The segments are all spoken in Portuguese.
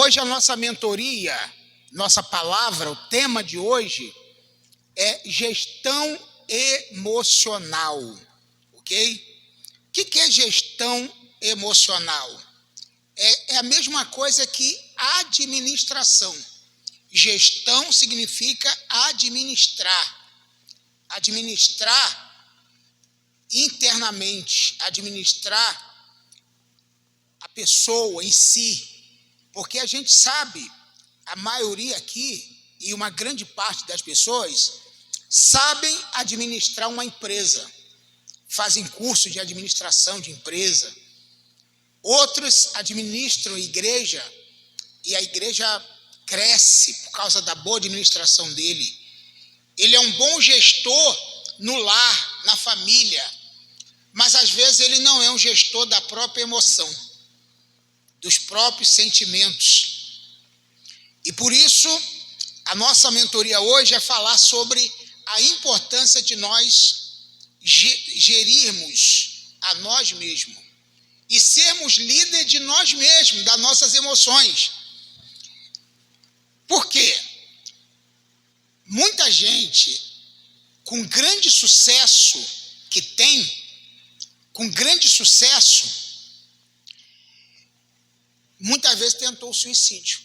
Hoje a nossa mentoria, nossa palavra, o tema de hoje é gestão emocional, ok? O que é gestão emocional? É a mesma coisa que administração. Gestão significa administrar. Administrar internamente, administrar a pessoa em si. Porque a gente sabe, a maioria aqui, e uma grande parte das pessoas, sabem administrar uma empresa. Fazem curso de administração de empresa. Outros administram igreja, e a igreja cresce por causa da boa administração dele. Ele é um bom gestor no lar, na família, mas às vezes ele não é um gestor da própria emoção, dos próprios sentimentos. E por isso, a nossa mentoria hoje é falar sobre a importância de nós gerirmos a nós mesmos e sermos líderes de nós mesmos, das nossas emoções. Por quê? Muita gente com grande sucesso que tem, com grande sucesso, muitas vezes tentou o suicídio.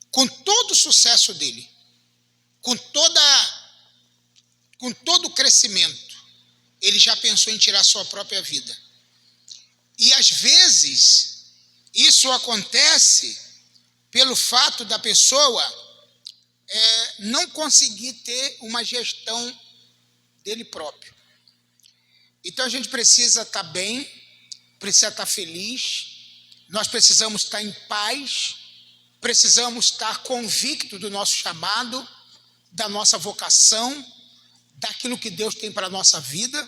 Com todo o sucesso dele, com todo o crescimento, ele já pensou em tirar sua própria vida. E às vezes isso acontece pelo fato da pessoa não conseguir ter uma gestão dele próprio. Então a gente precisa estar bem, precisa estar feliz, nós precisamos estar em paz, precisamos estar convictos do nosso chamado, da nossa vocação, daquilo que Deus tem para a nossa vida.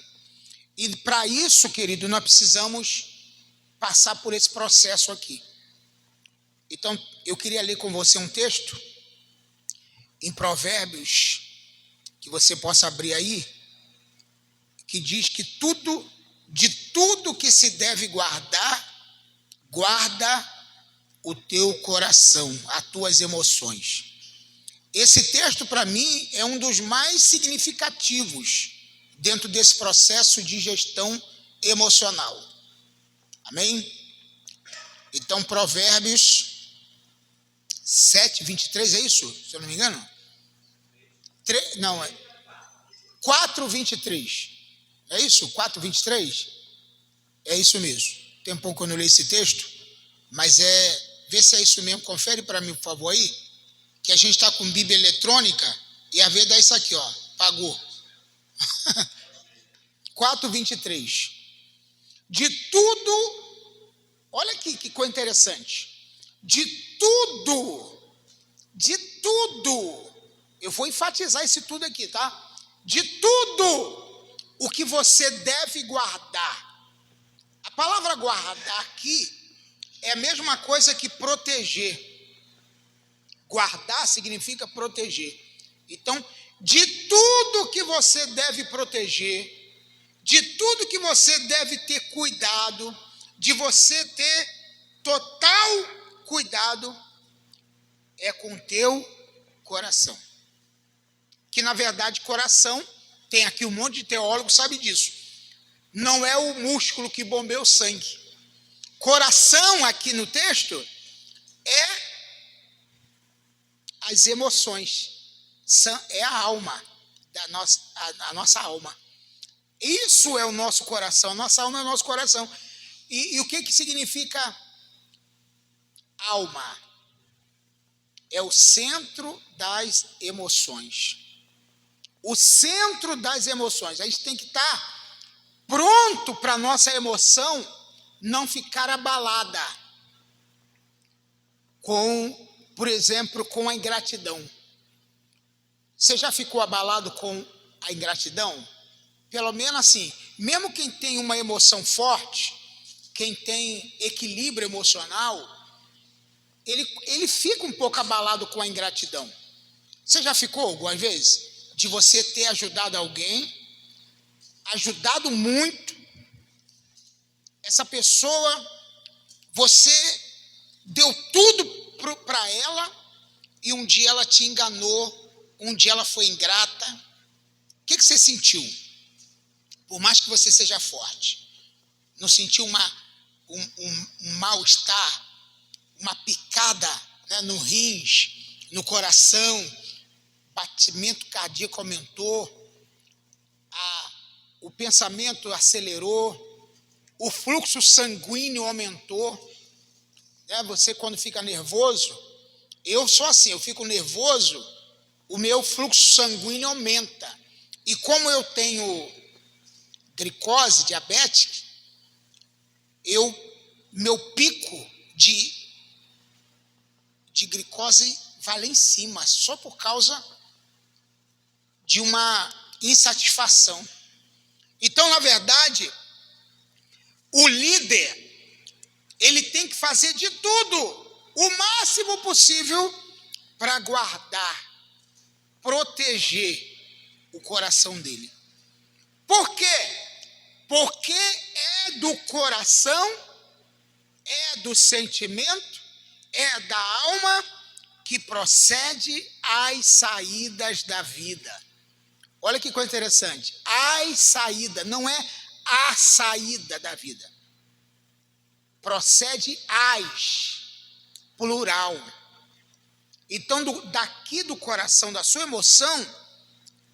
E para isso, querido, nós precisamos passar por esse processo aqui. Então, eu queria ler com você um texto em Provérbios, que você possa abrir aí, que diz que de tudo que se deve guardar, guarda o teu coração, as tuas emoções. Esse texto, para mim, é um dos mais significativos dentro desse processo de gestão emocional. Amém? Então, Provérbios 7, 23, é isso? Se eu não me engano? 4, 23. É isso? 4, 23? É isso mesmo. Tem um pouco que eu não leio esse texto, mas vê se é isso mesmo. Confere para mim, por favor, aí, que a gente está com Bíblia eletrônica e às vezes dá isso aqui, ó, pagou. 4, 23. De tudo, olha aqui que coisa interessante. De tudo, eu vou enfatizar esse tudo aqui, tá? De tudo o que você deve guardar. A palavra guardar aqui é a mesma coisa que proteger. Guardar significa proteger. Então, de tudo que você deve proteger, de tudo que você deve ter cuidado, de você ter total cuidado, é com o teu coração. Que, na verdade, coração, tem aqui um monte de teólogo, sabe disso. Não é o músculo que bombeia o sangue. Coração, aqui no texto, é as emoções. É a alma, a nossa alma. Isso é o nosso coração, a nossa alma é o nosso coração. E o que significa alma? É o centro das emoções. O centro das emoções. A gente tem que estar pronto para a nossa emoção não ficar abalada por exemplo, com a ingratidão. Você já ficou abalado com a ingratidão? Pelo menos assim, mesmo quem tem uma emoção forte, quem tem equilíbrio emocional, ele fica um pouco abalado com a ingratidão. Você já ficou algumas vezes? De você ter ajudado alguém, ajudado muito, essa pessoa, você deu tudo para ela, e um dia ela te enganou, um dia ela foi ingrata. O que você sentiu? Por mais que você seja forte, não sentiu um mal-estar, uma picada, né, no rins, no coração, batimento cardíaco aumentou, o pensamento acelerou, o fluxo sanguíneo aumentou, né? Você, quando fica nervoso, eu sou assim, eu fico nervoso, o meu fluxo sanguíneo aumenta. E como eu tenho glicose diabética, meu pico de glicose vai lá em cima, só por causa de uma insatisfação. Então, na verdade, o líder, ele tem que fazer de tudo, o máximo possível, para guardar, proteger o coração dele. Por quê? Porque é do coração, é do sentimento, é da alma que procede as saídas da vida. Olha que coisa interessante. As saídas, não é a saída da vida. Procede as, plural. Então, daqui do coração, da sua emoção,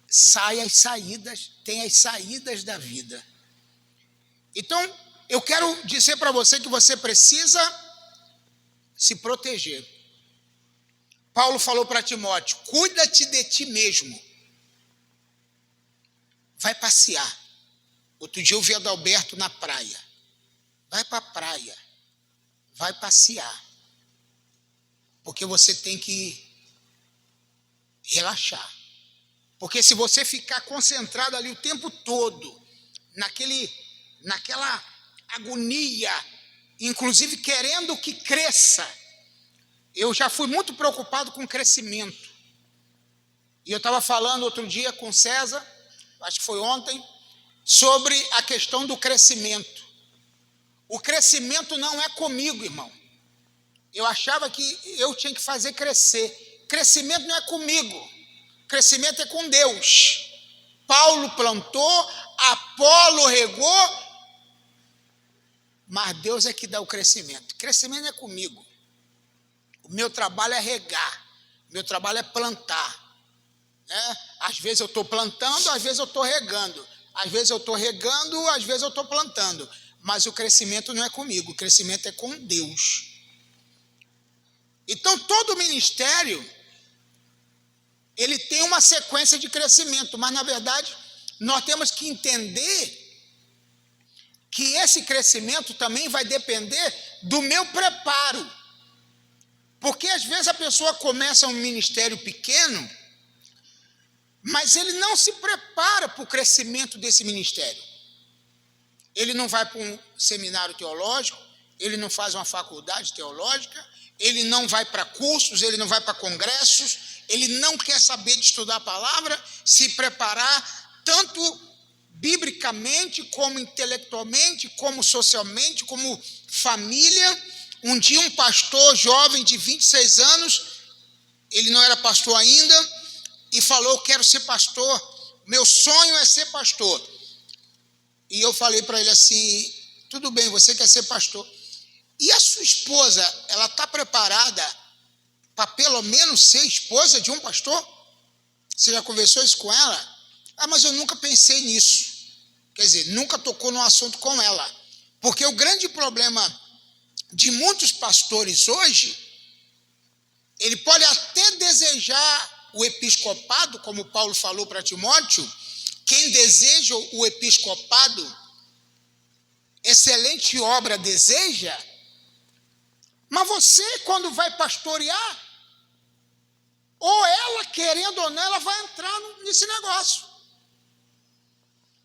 sai as saídas, tem as saídas da vida. Então, eu quero dizer para você que você precisa se proteger. Paulo falou para Timóteo: cuida-te de ti mesmo. Vai passear. Outro dia eu vi Adalberto na praia. Vai para a praia. Vai passear. Porque você tem que relaxar. Porque se você ficar concentrado ali o tempo todo, naquela agonia, inclusive querendo que cresça. Eu já fui muito preocupado com crescimento. E eu estava falando outro dia com César, acho que foi ontem, sobre a questão do crescimento. O crescimento não é comigo, irmão. Eu achava que eu tinha que fazer crescer. Crescimento não é comigo. Crescimento é com Deus. Paulo plantou, Apolo regou, mas Deus é que dá o crescimento. Crescimento não é comigo. O meu trabalho é regar. O meu trabalho é plantar. Né? Às vezes eu estou plantando, às vezes eu estou regando. Às vezes eu estou regando, às vezes eu estou plantando. Mas o crescimento não é comigo, o crescimento é com Deus. Então, todo ministério, ele tem uma sequência de crescimento, mas, na verdade, nós temos que entender que esse crescimento também vai depender do meu preparo. Porque, às vezes, a pessoa começa um ministério pequeno, mas ele não se prepara para o crescimento desse ministério. Ele não vai para um seminário teológico, ele não faz uma faculdade teológica, ele não vai para cursos, ele não vai para congressos, ele não quer saber de estudar a palavra, se preparar tanto biblicamente, como intelectualmente, como socialmente, como família. Um dia um pastor jovem de 26 anos, ele não era pastor ainda, e falou: quero ser pastor, meu sonho é ser pastor. E eu falei para ele assim: tudo bem, você quer ser pastor. E a sua esposa, ela está preparada para pelo menos ser esposa de um pastor? Você já conversou isso com ela? Ah, mas eu nunca pensei nisso. Quer dizer, nunca tocou no assunto com ela. Porque o grande problema de muitos pastores hoje, ele pode até desejar o episcopado, como Paulo falou para Timóteo. Quem deseja o episcopado, excelente obra deseja, mas você, quando vai pastorear, ou ela, querendo ou não, ela vai entrar nesse negócio.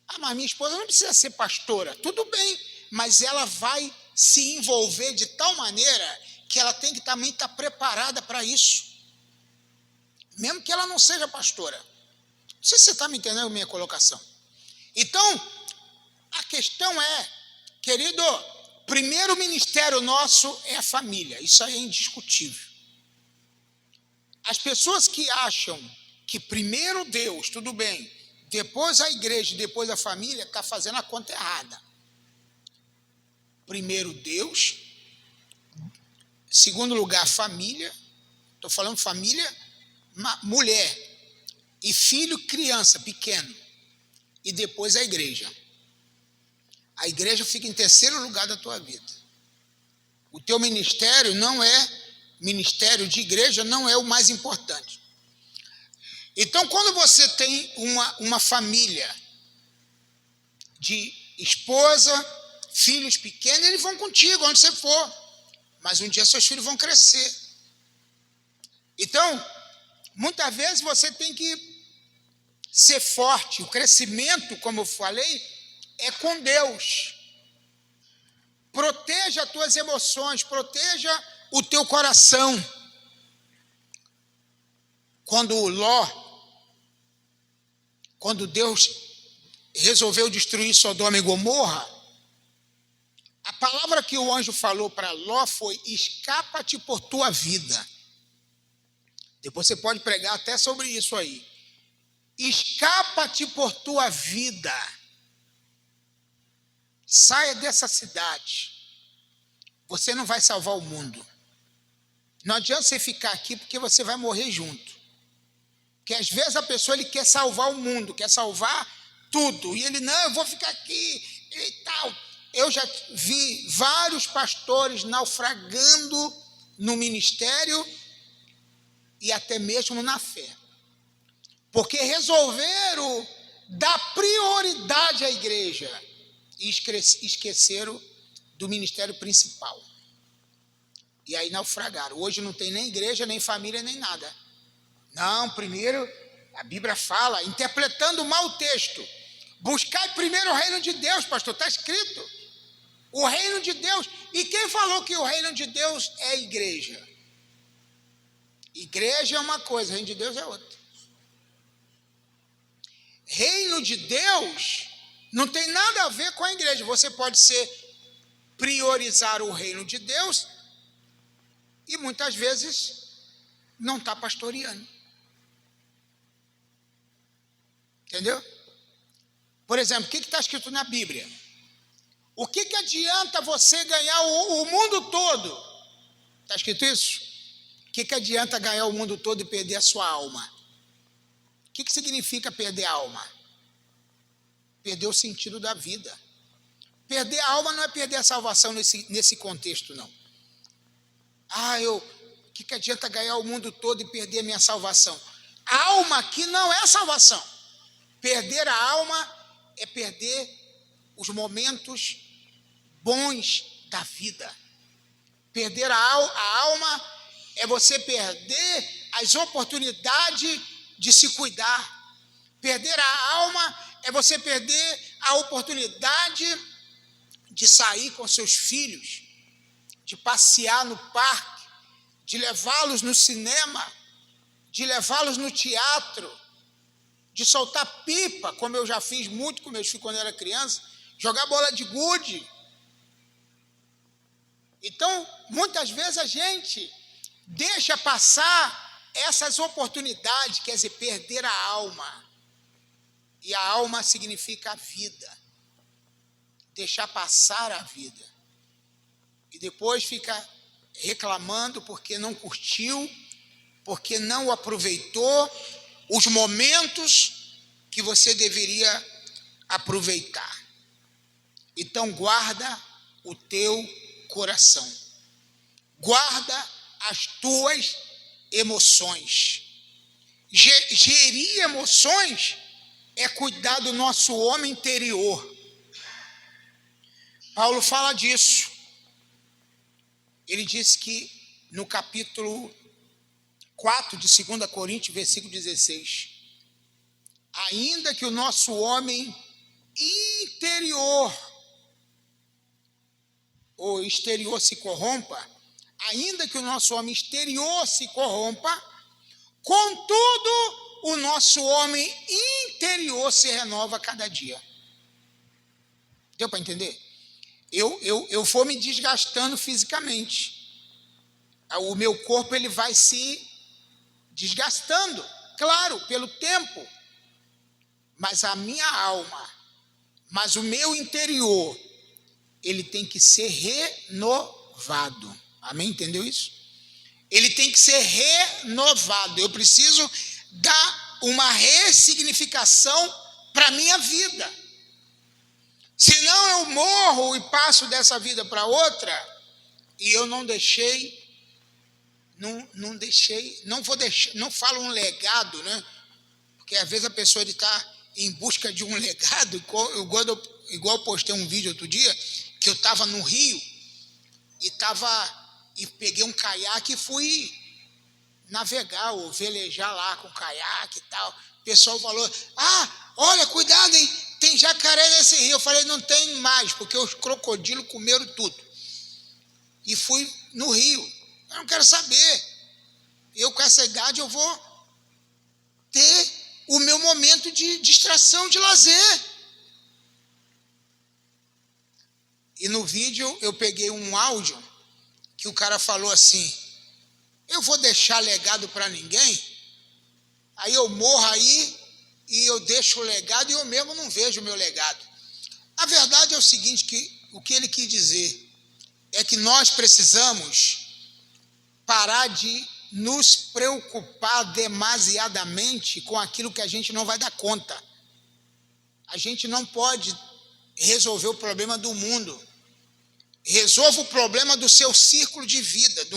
Ah, mas minha esposa não precisa ser pastora. Tudo bem, mas ela vai se envolver de tal maneira que ela tem que também estar preparada para isso. Mesmo que ela não seja pastora. Não sei se você está me entendendo a minha colocação. Então, a questão é, querido, primeiro ministério nosso é a família. Isso aí é indiscutível. As pessoas que acham que primeiro Deus, tudo bem, depois a igreja, depois a família, está fazendo a conta errada. Primeiro Deus, segundo lugar família, estou falando família, mulher, e filho, criança, pequeno, e depois a igreja. A igreja fica em terceiro lugar da tua vida. O teu ministério não é, ministério de igreja não é o mais importante. Então, quando você tem uma família de esposa, filhos pequenos, eles vão contigo, onde você for. Mas um dia seus filhos vão crescer. Então, muitas vezes você tem que ser forte. O crescimento, como eu falei, é com Deus. Proteja as tuas emoções, proteja o teu coração. Quando Deus resolveu destruir Sodoma e Gomorra, a palavra que o anjo falou para Ló foi: escapa-te por tua vida. Depois você pode pregar até sobre isso aí. Escapa-te por tua vida. Saia dessa cidade. Você não vai salvar o mundo. Não adianta você ficar aqui, porque você vai morrer junto. Porque às vezes a pessoa ele quer salvar o mundo, quer salvar tudo. E ele, não, eu vou ficar aqui e tal. Eu já vi vários pastores naufragando no ministério e até mesmo na fé. Porque resolveram dar prioridade à igreja e esqueceram do ministério principal. E aí naufragaram. Hoje não tem nem igreja, nem família, nem nada. Não, primeiro, a Bíblia fala, interpretando mal o texto. Buscai primeiro o reino de Deus, pastor, está escrito. O reino de Deus. E quem falou que o reino de Deus é igreja? Igreja é uma coisa, reino de Deus é outra. Reino de Deus não tem nada a ver com a igreja. Você pode priorizar o reino de Deus e muitas vezes não está pastoreando. Entendeu? Por exemplo, o que está escrito na Bíblia? O que adianta você ganhar o mundo todo? Está escrito isso? O que adianta ganhar o mundo todo e perder a sua alma? O que significa perder a alma? Perder o sentido da vida. Perder a alma não é perder a salvação nesse contexto, não. O que adianta ganhar o mundo todo e perder a minha salvação? A alma aqui não é salvação. Perder a alma é perder os momentos bons da vida. Perder a alma é você perder as oportunidades de se cuidar. Perder a alma é você perder a oportunidade de sair com seus filhos, de passear no parque, de levá-los no cinema, de levá-los no teatro, de soltar pipa, como eu já fiz muito com meus filhos quando eu era criança, jogar bola de gude. Então, muitas vezes a gente deixa passar essas oportunidades, quer dizer, perder a alma. E a alma significa a vida. Deixar passar a vida. E depois fica reclamando porque não curtiu, porque não aproveitou os momentos que você deveria aproveitar. Então guarda o teu coração. Guarda as tuas emoções. Gerir emoções é cuidar do nosso homem interior. Paulo fala disso. Ele diz que no capítulo 4 de 2 Coríntios, versículo 16, ainda que o nosso homem interior ou exterior se corrompa, ainda que o nosso homem exterior se corrompa, contudo, o nosso homem interior se renova a cada dia. Deu para entender? Eu vou me desgastando fisicamente. O meu corpo ele vai se desgastando, claro, pelo tempo, mas a minha alma, mas o meu interior, ele tem que ser renovado. Amém? Entendeu isso? Ele tem que ser renovado. Eu preciso dar uma ressignificação para a minha vida. Senão eu morro e passo dessa vida para outra, e eu não falo um legado, né? Porque às vezes a pessoa está em busca de um legado, igual eu postei um vídeo outro dia, que eu estava no Rio, e peguei um caiaque e fui navegar ou velejar lá com caiaque e tal. O pessoal falou, olha, cuidado, hein? Tem jacaré nesse rio. Eu falei, não tem mais, porque os crocodilos comeram tudo. E fui no rio. Eu não quero saber. Eu, com essa idade, eu vou ter o meu momento de distração, de lazer. E no vídeo eu peguei um áudio que o cara falou assim, eu vou deixar legado para ninguém? Aí eu morro aí e eu deixo o legado e eu mesmo não vejo o meu legado. A verdade é o seguinte, que o que ele quis dizer é que nós precisamos parar de nos preocupar demasiadamente com aquilo que a gente não vai dar conta. A gente não pode resolver o problema do mundo. Resolva o problema do seu círculo de vida,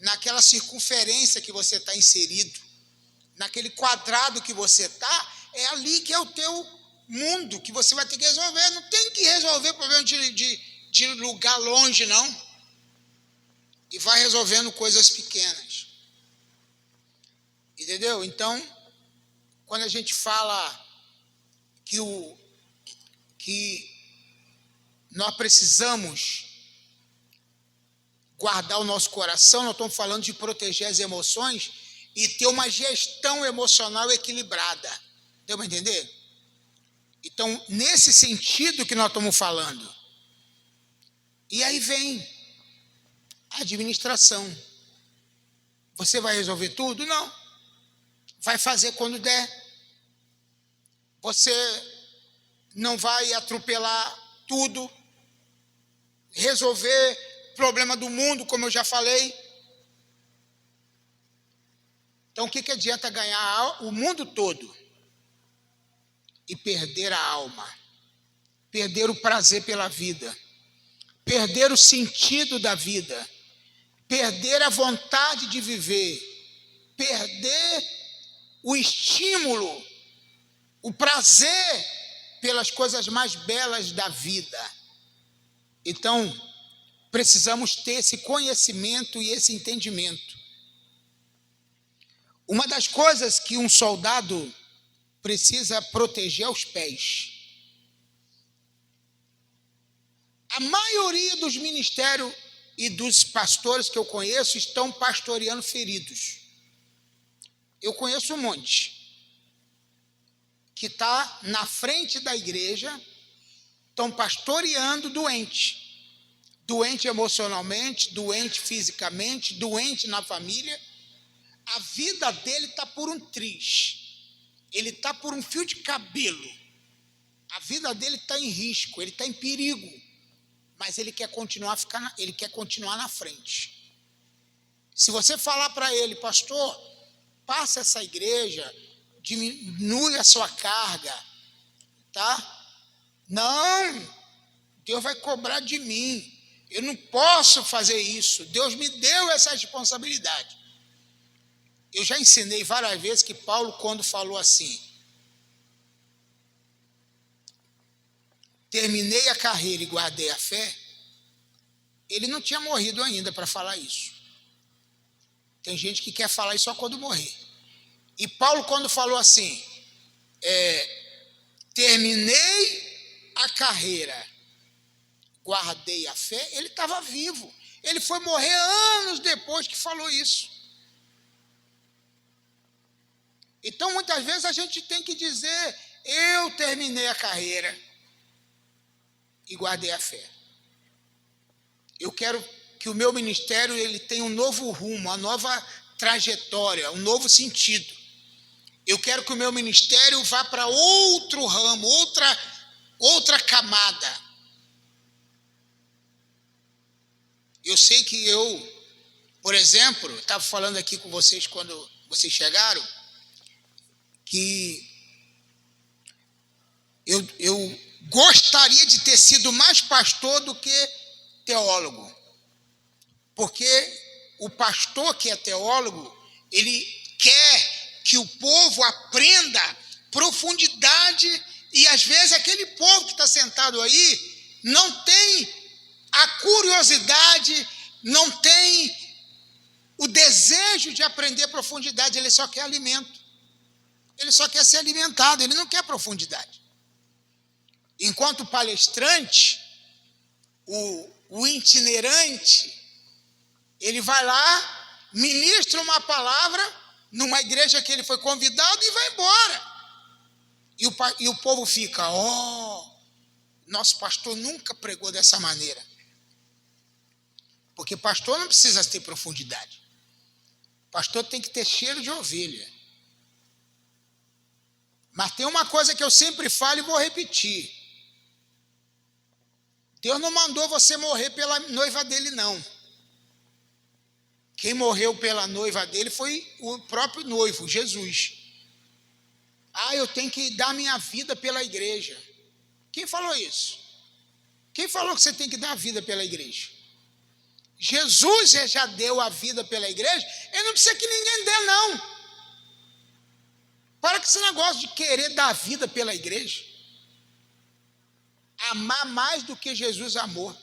naquela circunferência que você está inserido, naquele quadrado que você está, é ali que é o teu mundo, que você vai ter que resolver. Não tem que resolver problema de lugar longe, não. E vai resolvendo coisas pequenas. Entendeu? Então, quando a gente fala que nós precisamos guardar o nosso coração, nós estamos falando de proteger as emoções e ter uma gestão emocional equilibrada. Deu para entender? Então, nesse sentido que nós estamos falando. E aí vem a administração. Você vai resolver tudo? Não. Vai fazer quando der. Você não vai atropelar tudo, resolver problema do mundo, como eu já falei. Então, o que adianta ganhar o mundo todo e perder a alma, perder o prazer pela vida, perder o sentido da vida, perder a vontade de viver, perder o estímulo, o prazer pelas coisas mais belas da vida. Então, precisamos ter esse conhecimento e esse entendimento. Uma das coisas que um soldado precisa proteger é os pés. A maioria dos ministérios e dos pastores que eu conheço estão pastoreando feridos. Eu conheço um monte que está na frente da igreja, estão pastoreando doente. Doente emocionalmente, doente fisicamente, doente na família. A vida dele está por um triz. Ele está por um fio de cabelo. A vida dele está em risco, ele está em perigo. Mas ele quer continuar na frente. Se você falar para ele, pastor, passa essa igreja, diminui a sua carga, tá? Não, Deus vai cobrar de mim. Eu não posso fazer isso. Deus me deu essa responsabilidade. Eu já ensinei várias vezes que Paulo, quando falou assim, terminei a carreira e guardei a fé, ele não tinha morrido ainda para falar isso. Tem gente que quer falar isso só quando morrer. E Paulo, quando falou assim, terminei a carreira, guardei a fé, ele estava vivo. Ele foi morrer anos depois que falou isso. Então, muitas vezes, a gente tem que dizer, eu terminei a carreira e guardei a fé. Eu quero que o meu ministério ele tenha um novo rumo, uma nova trajetória, um novo sentido. Eu quero que o meu ministério vá para outro ramo, outra camada. Eu sei que por exemplo, eu estava falando aqui com vocês quando vocês chegaram, que eu gostaria de ter sido mais pastor do que teólogo. Porque o pastor que é teólogo, ele quer que o povo aprenda profundidade, e às vezes aquele povo que está sentado aí não tem a curiosidade, não tem o desejo de aprender profundidade, ele só quer alimento. Ele só quer ser alimentado, ele não quer profundidade. Enquanto o palestrante, o itinerante, ele vai lá, ministra uma palavra numa igreja que ele foi convidado e vai embora. E o povo fica, nosso pastor nunca pregou dessa maneira. Porque pastor não precisa ter profundidade. Pastor tem que ter cheiro de ovelha. Mas tem uma coisa que eu sempre falo e vou repetir. Deus não mandou você morrer pela noiva dele, não. Quem morreu pela noiva dele foi o próprio noivo, Jesus. Eu tenho que dar minha vida pela igreja. Quem falou isso? Quem falou que você tem que dar a vida pela igreja? Jesus já deu a vida pela igreja, ele não precisa que ninguém dê, não. Para com esse negócio de querer dar a vida pela igreja. Amar mais do que Jesus amou.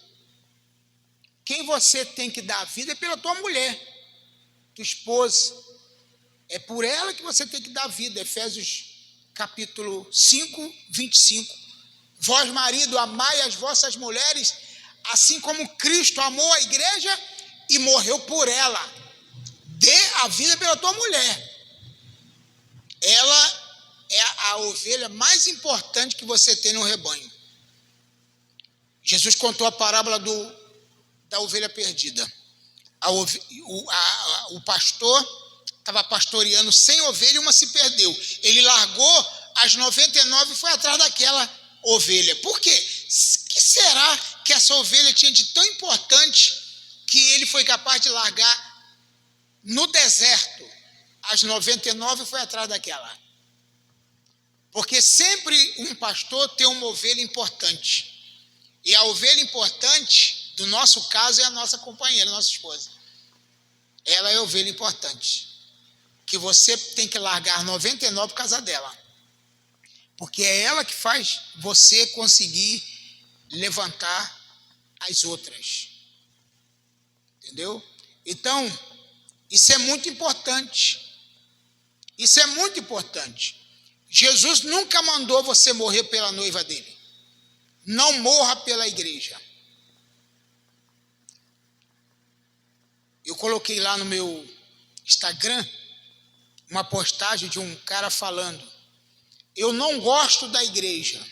Quem você tem que dar a vida é pela tua mulher, tua esposa. É por ela que você tem que dar a vida. Efésios capítulo 5, 25. Vós, marido, amai as vossas mulheres, assim como Cristo amou a igreja e morreu por ela. Dê a vida pela tua mulher. Ela é a ovelha mais importante que você tem no rebanho. Jesus contou a parábola da ovelha perdida. O pastor estava pastoreando 100 ovelhas e uma se perdeu. Ele largou as 99 e foi atrás daquela ovelha. Por quê? O que será que essa ovelha tinha de tão importante que ele foi capaz de largar no deserto as 99 e foi atrás daquela? Porque sempre um pastor tem uma ovelha importante. E a ovelha importante, do nosso caso, é a nossa companheira, a nossa esposa. Ela é a ovelha importante. Que você tem que largar 99 por causa dela. Porque é ela que faz você conseguir levantar as outras. Entendeu? Então, isso é muito importante. Isso é muito importante. Jesus nunca mandou você morrer pela noiva dele. Não morra pela igreja. Eu coloquei lá no meu Instagram uma postagem de um cara falando: eu não gosto da igreja.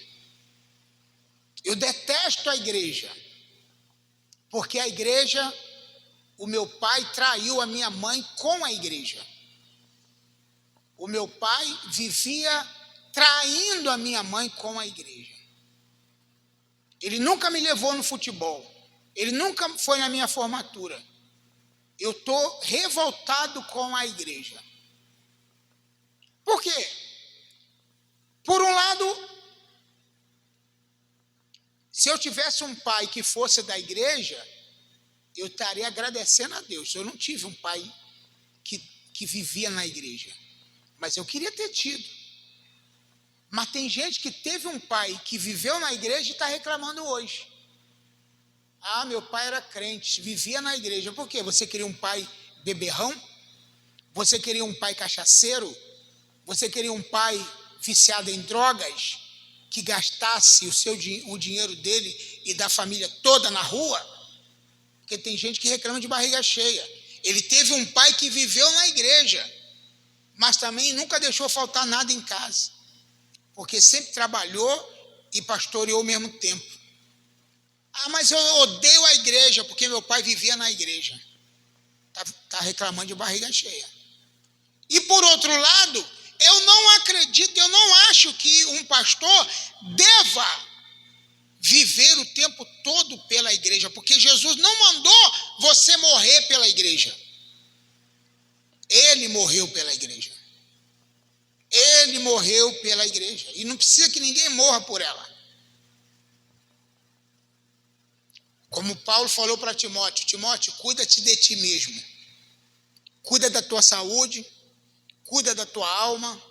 Eu detesto a igreja. Porque a igreja, o meu pai traiu a minha mãe com a igreja. O meu pai vivia traindo a minha mãe com a igreja. Ele nunca me levou no futebol. Ele nunca foi na minha formatura. Eu estou revoltado com a igreja. Por quê? Por um lado, se eu tivesse um pai que fosse da igreja, eu estaria agradecendo a Deus. Eu não tive um pai que vivia na igreja, mas eu queria ter tido. Mas tem gente que teve um pai que viveu na igreja e está reclamando hoje. Meu pai era crente, vivia na igreja. Por quê? Você queria um pai beberrão? Você queria um pai cachaceiro? Você queria um pai viciado em drogas, que gastasse o dinheiro dele e da família toda na rua? Porque tem gente que reclama de barriga cheia. Ele teve um pai que viveu na igreja, mas também nunca deixou faltar nada em casa, porque sempre trabalhou e pastoreou ao mesmo tempo. Mas eu odeio a igreja, porque meu pai vivia na igreja. está reclamando de barriga cheia. E por outro lado, eu não acredito, eu não acho que um pastor deva viver o tempo todo pela igreja, porque Jesus não mandou você morrer pela igreja. Ele morreu pela igreja. Ele morreu pela igreja. E não precisa que ninguém morra por ela. Como Paulo falou para Timóteo: Timóteo, cuida-te de ti mesmo. Cuida da tua saúde, cuida da tua alma,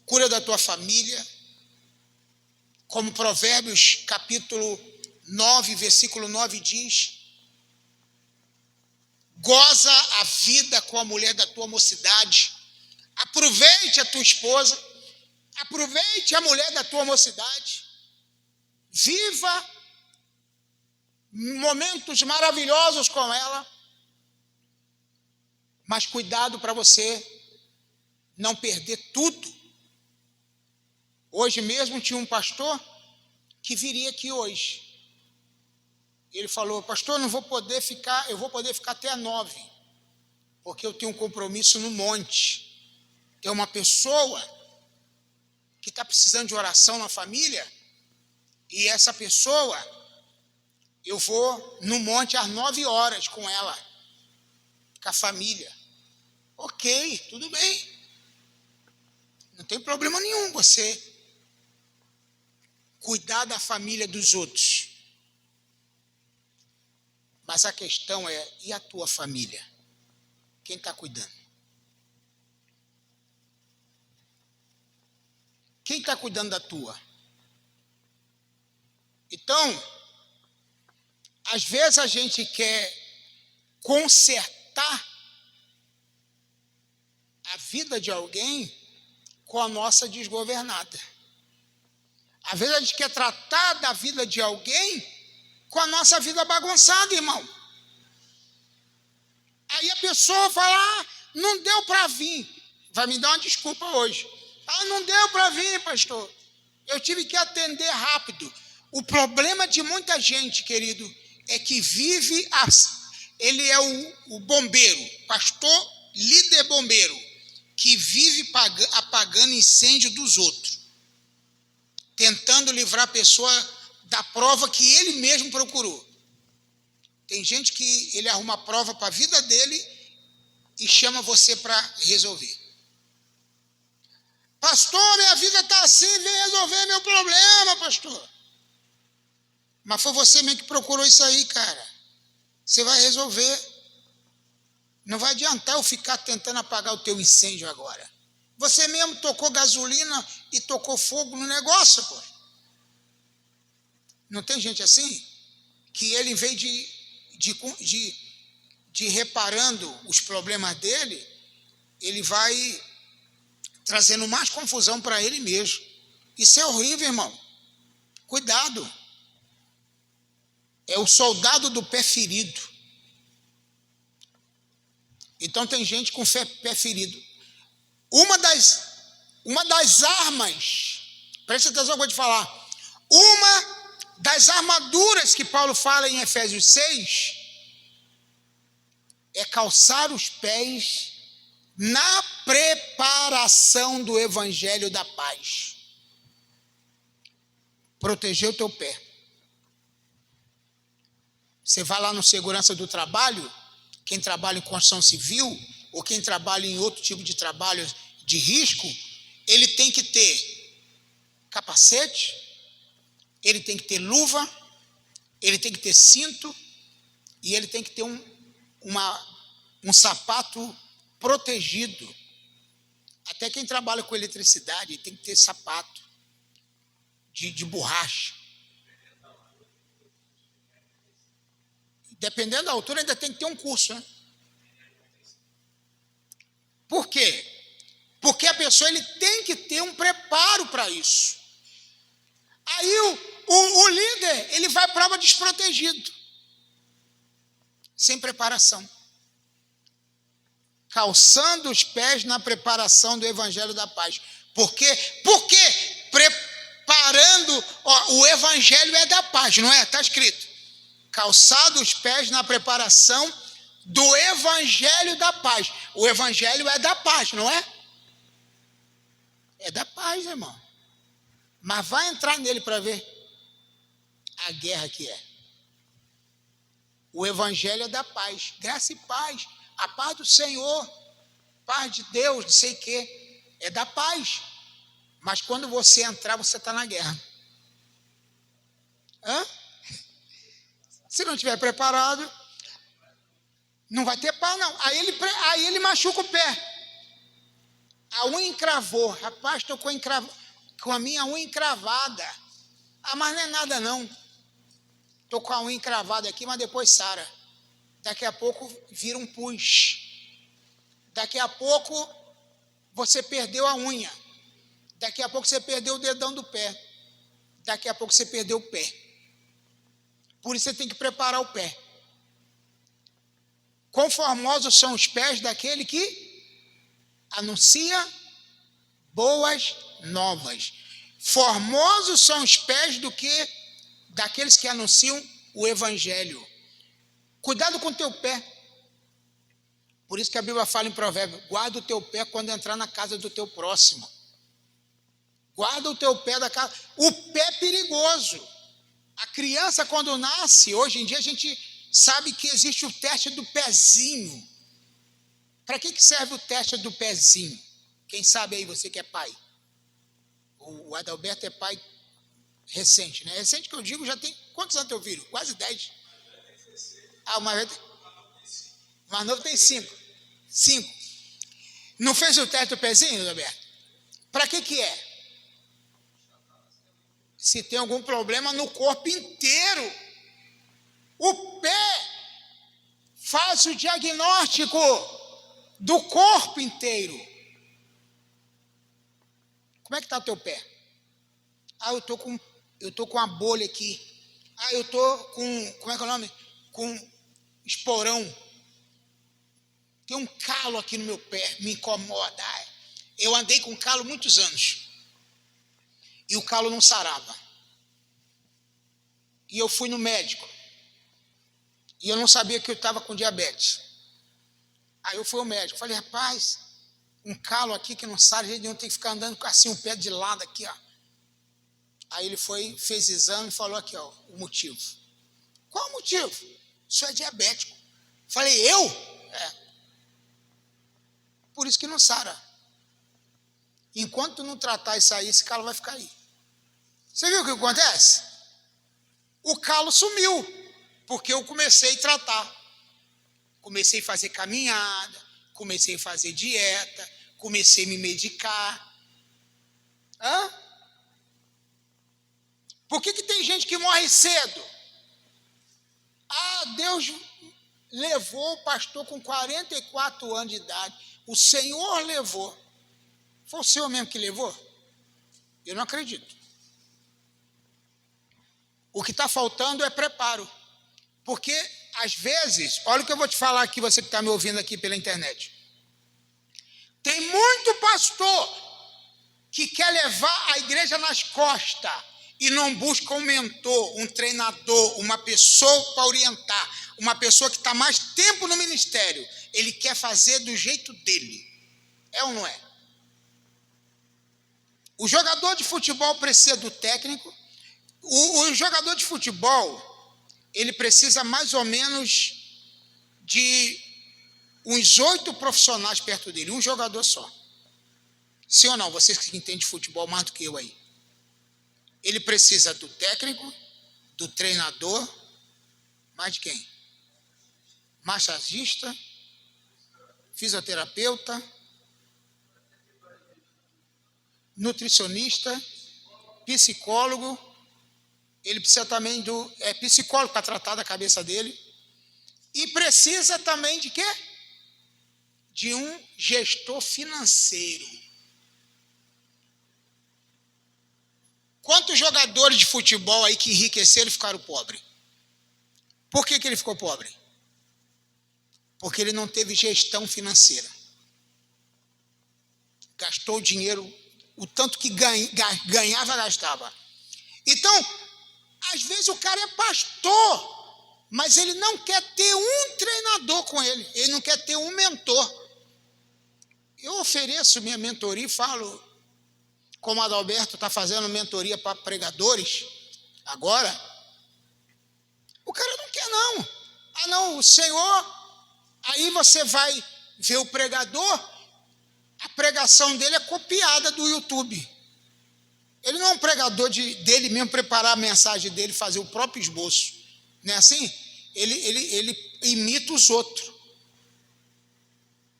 cuida da tua família. Como Provérbios capítulo 9, versículo 9 diz: goza a vida com a mulher da tua mocidade. Aproveite a tua esposa, aproveite a mulher da tua mocidade. Viva momentos maravilhosos com ela. Mas cuidado para você não perder tudo. Hoje mesmo tinha um pastor que viria aqui hoje. Ele falou: pastor, eu vou poder ficar até às 9, porque eu tenho um compromisso no monte. Tem uma pessoa que está precisando de oração na família, e essa pessoa, eu vou no monte às 9 horas com ela, com a família. Ok, tudo bem. Não tem problema nenhum você cuidar da família dos outros. Mas a questão é: e a tua família? Quem está cuidando? Quem está cuidando da tua? Então, às vezes a gente quer consertar a vida de alguém com a nossa desgovernada. Às vezes a gente quer tratar da vida de alguém com a nossa vida bagunçada, irmão. Aí a pessoa fala: não deu para vir. Vai me dar uma desculpa hoje. Não deu para vir, pastor. Eu tive que atender rápido. O problema de muita gente, querido, é que vive ele é o bombeiro, pastor, líder bombeiro, que vive apagando incêndio dos outros, tentando livrar a pessoa da prova que ele mesmo procurou. Tem gente que ele arruma prova para a vida dele e chama você para resolver. Pastor, minha vida está assim, vem resolver meu problema, pastor. Mas foi você mesmo que procurou isso aí, cara. Você vai resolver. Não vai adiantar eu ficar tentando apagar o teu incêndio agora. Você mesmo tocou gasolina e tocou fogo no negócio, pô. Não tem gente assim? Que ele, em vez de reparando os problemas dele, ele vai trazendo mais confusão para ele mesmo. Isso é horrível, irmão. Cuidado. É o soldado do pé ferido. Então tem gente com pé ferido. Uma das armas, presta atenção no que eu vou te falar. Uma das armaduras que Paulo fala em Efésios 6 é calçar os pés na preparação do evangelho da paz. Proteger o teu pé. Você vai lá no segurança do trabalho, quem trabalha em construção civil, ou quem trabalha em outro tipo de trabalho de risco, ele tem que ter capacete, ele tem que ter luva, ele tem que ter cinto, e ele tem que ter um sapato protegido. Até quem trabalha com eletricidade tem que ter sapato de borracha. Dependendo da altura, ainda tem que ter um curso, né? Por quê? Porque a pessoa ele tem que ter um preparo para isso. Aí o líder ele vai para prova desprotegido, sem preparação, calçando os pés na preparação do evangelho da paz. Por quê? Porque preparando, o evangelho é da paz, não é? Está escrito: calçado os pés na preparação do evangelho da paz. O evangelho é da paz, não é? É da paz, irmão. Mas vai entrar nele para ver a guerra que é. O evangelho é da paz, graça e paz, a paz do Senhor, paz de Deus, não sei o quê, é da paz. Mas quando você entrar, você está na guerra. Se não estiver preparado, não vai ter paz, não. Aí ele machuca o pé. A unha encravou. Rapaz, estou com a minha unha encravada. Mas não é nada, não. Estou com a unha encravada aqui, mas depois sara. Daqui a pouco vira um pus. Daqui a pouco você perdeu a unha. Daqui a pouco você perdeu o dedão do pé. Daqui a pouco você perdeu o pé. Por isso você tem que preparar o pé. Quão formosos são os pés daquele que anuncia boas novas. Formosos são os pés daqueles que anunciam o evangelho. Cuidado com o teu pé. Por isso que a Bíblia fala em Provérbios: guarda o teu pé quando entrar na casa do teu próximo. Guarda o teu pé da casa. O pé é perigoso. A criança, quando nasce, hoje em dia a gente sabe que existe o teste do pezinho. Para que serve o teste do pezinho? Quem sabe aí, você que é pai? O Adalberto é pai recente, né? Recente que eu digo, já tem... Quantos anos teu filho? Quase 10. O mais novo tem 5. 5. Não fez o teste do pezinho, Adalberto? Para que é? Se tem algum problema no corpo inteiro. O pé faz o diagnóstico do corpo inteiro. Como é que está o teu pé? Eu tô com uma bolha aqui. Eu tô com, como é que é o nome? Com esporão. Tem um calo aqui no meu pé, me incomoda. Eu andei com calo muitos anos. E o calo não sarava. E eu fui no médico. E eu não sabia que eu estava com diabetes. Aí eu fui ao médico. Falei, rapaz, um calo aqui que não sara, a gente não tem que ficar andando com assim o pé de lado aqui, ó. Aí ele fez exame e falou aqui, ó, o motivo. Qual o motivo? O senhor é diabético. Falei, eu? Por isso que não sara. Enquanto não tratar isso aí, esse calo vai ficar aí. Você viu o que acontece? O calo sumiu, porque eu comecei a tratar. Comecei a fazer caminhada, comecei a fazer dieta, comecei a me medicar. Por que tem gente que morre cedo? Deus levou o pastor com 44 anos de idade. O Senhor levou. Foi o Senhor mesmo que levou? Eu não acredito. O que está faltando é preparo. Porque, às vezes, olha o que eu vou te falar aqui, você que está me ouvindo aqui pela internet. Tem muito pastor que quer levar a igreja nas costas e não busca um mentor, um treinador, uma pessoa para orientar, uma pessoa que está mais tempo no ministério. Ele quer fazer do jeito dele. É ou não é? O jogador de futebol precisa do técnico. O jogador de futebol, ele precisa mais ou menos de uns 8 profissionais perto dele, um jogador só. Sim ou não? Vocês que entendem de futebol mais do que eu aí. Ele precisa do técnico, do treinador, mais de quem? Massagista, fisioterapeuta, nutricionista, psicólogo. Ele precisa também do psicólogo para tratar da cabeça dele. E precisa também de quê? De um gestor financeiro. Quantos jogadores de futebol aí que enriqueceram e ficaram pobres? Por que ele ficou pobre? Porque ele não teve gestão financeira. Gastou o dinheiro, o tanto que ganhava, gastava. Então, às vezes o cara é pastor, mas ele não quer ter um treinador com ele, ele não quer ter um mentor. Eu ofereço minha mentoria e falo, como o Adalberto está fazendo mentoria para pregadores agora, o cara não quer não. Ah não, o Senhor, aí você vai ver o pregador, a pregação dele é copiada do YouTube. Ele não é um pregador dele mesmo preparar a mensagem dele, fazer o próprio esboço. Não é assim? Ele imita os outros.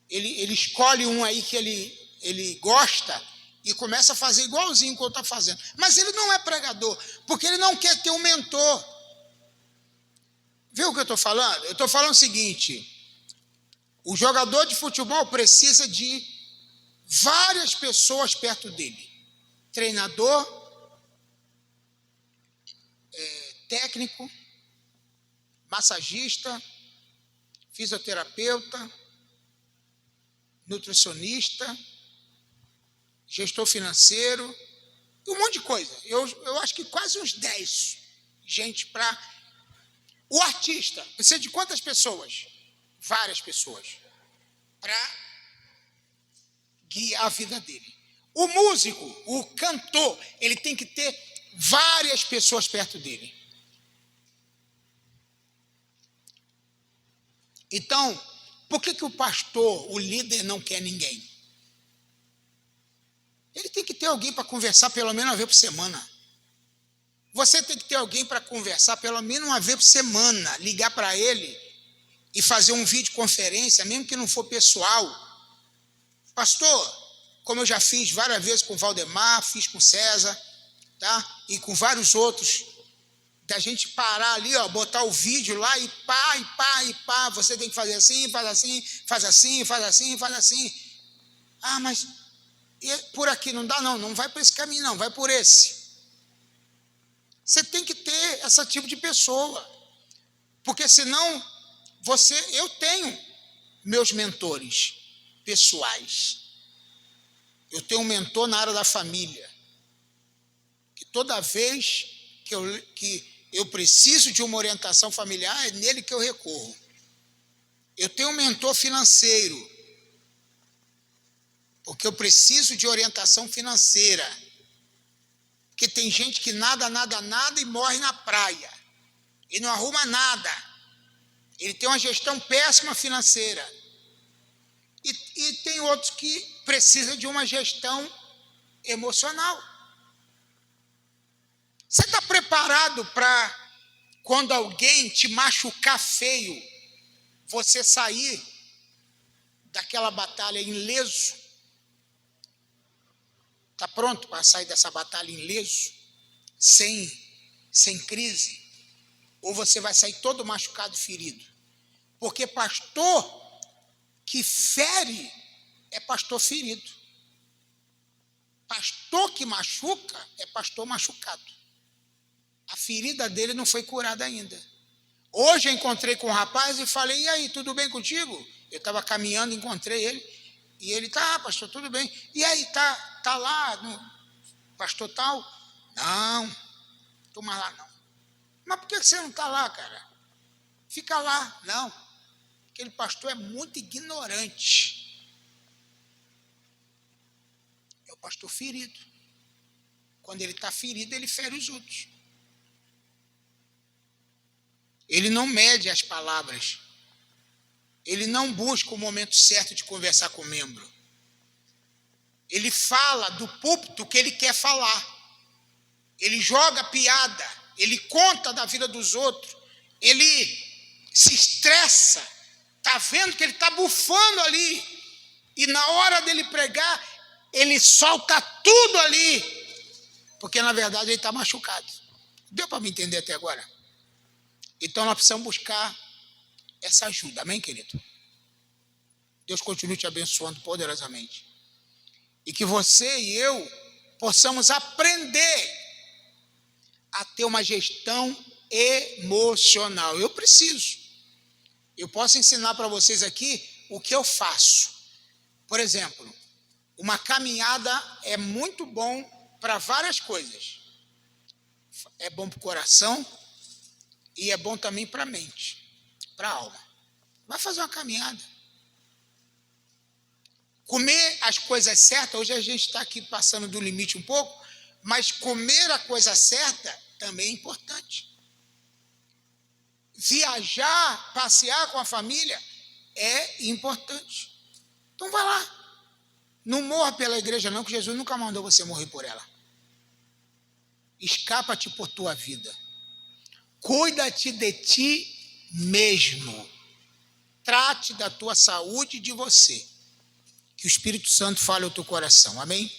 Ele escolhe um aí que ele gosta e começa a fazer igualzinho que eu estou fazendo. Mas ele não é pregador, porque ele não quer ter um mentor. Viu o que eu estou falando? Eu estou falando o seguinte, o jogador de futebol precisa de várias pessoas perto dele. Treinador, técnico, massagista, fisioterapeuta, nutricionista, gestor financeiro, e um monte de coisa. Eu acho que quase uns 10 gente para... O artista precisa de quantas pessoas? Várias pessoas para guiar a vida dele. O músico, o cantor, ele tem que ter várias pessoas perto dele. Então, por que o pastor, o líder, não quer ninguém? Ele tem que ter alguém para conversar pelo menos uma vez por semana. Você tem que ter alguém para conversar pelo menos uma vez por semana, ligar para ele e fazer um videoconferência, mesmo que não for pessoal. Pastor, como eu já fiz várias vezes com o Valdemar, fiz com o César, tá? E com vários outros, da gente parar ali, ó, botar o vídeo lá e pá, e pá, e pá, você tem que fazer assim, faz assim, faz assim, faz assim, faz assim. Ah, mas por aqui não dá não, não vai por esse caminho não, vai por esse. Você tem que ter esse tipo de pessoa, porque senão eu tenho meus mentores pessoais. Eu tenho um mentor na área da família, que toda vez que eu preciso de uma orientação familiar, é nele que eu recorro. Eu tenho um mentor financeiro, porque eu preciso de orientação financeira. Porque tem gente que nada e morre na praia. E não arruma nada. Ele tem uma gestão péssima financeira. E tem outros que precisam de uma gestão emocional. Você está preparado para, quando alguém te machucar feio, você sair daquela batalha ileso? Está pronto para sair dessa batalha ileso? Sem crise? Ou você vai sair todo machucado e ferido? Porque pastor que fere é pastor ferido. Pastor que machuca é pastor machucado. A ferida dele não foi curada ainda. Hoje eu encontrei com um rapaz e falei, e aí, tudo bem contigo? Eu estava caminhando, encontrei ele, e ele, tá, pastor, tudo bem. E aí, tá lá, no pastor tal? Não, estou mais lá não. Mas por que você não está lá, cara? Fica lá. Não, aquele pastor é muito ignorante. É o pastor ferido. Quando ele está ferido, ele fere os outros. Ele não mede as palavras. Ele não busca o momento certo de conversar com o membro. Ele fala do púlpito que ele quer falar. Ele joga piada. Ele conta da vida dos outros. Ele se estressa. Está vendo que ele está bufando ali. E na hora dele pregar, ele solta tudo ali. Porque, na verdade, ele está machucado. Deu para me entender até agora? Então, nós precisamos buscar essa ajuda. Amém, querido? Deus continue te abençoando poderosamente. E que você e eu possamos aprender a ter uma gestão emocional. Eu preciso. Eu posso ensinar para vocês aqui o que eu faço. Por exemplo, uma caminhada é muito bom para várias coisas. É bom para o coração, E é bom também para a mente, para a alma. Vai fazer uma caminhada. Comer as coisas certas, hoje a gente está aqui passando do limite um pouco, mas comer a coisa certa também é importante. Viajar, passear com a família é importante. Então vai lá. Não morra pela igreja não, que Jesus nunca mandou você morrer por ela. Escapa-te por tua vida. Cuida-te de ti mesmo. Trate da tua saúde e de você. Que o Espírito Santo fale ao teu coração. Amém?